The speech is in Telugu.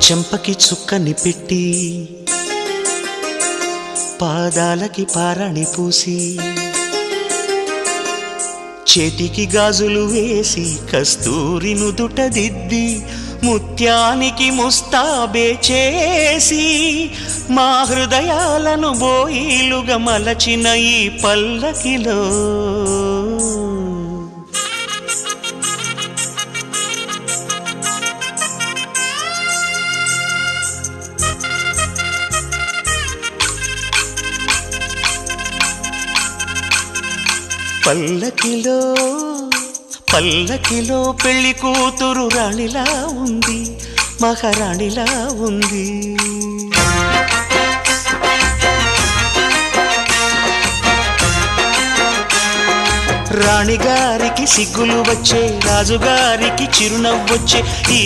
చెంపకి చుక్కని పెట్టి పాదాలకి పారాణి పూసి చేతికి గాజులు వేసి కస్తూరి నుదుట దిద్ది ముత్యానికి ముస్తాబే చేసి మా హృదయాలను బోయిలుగా మలచిన ఈ పల్లకిలో పల్లకిలో పల్లకిలో పెళ్లి కూతురు రాణిలా ఉంది, మహారాణిలా ఉంది. రాణిగారికి సిగ్గులు వచ్చే, రాజుగారికి చిరునవ్వొచ్చే. ఈ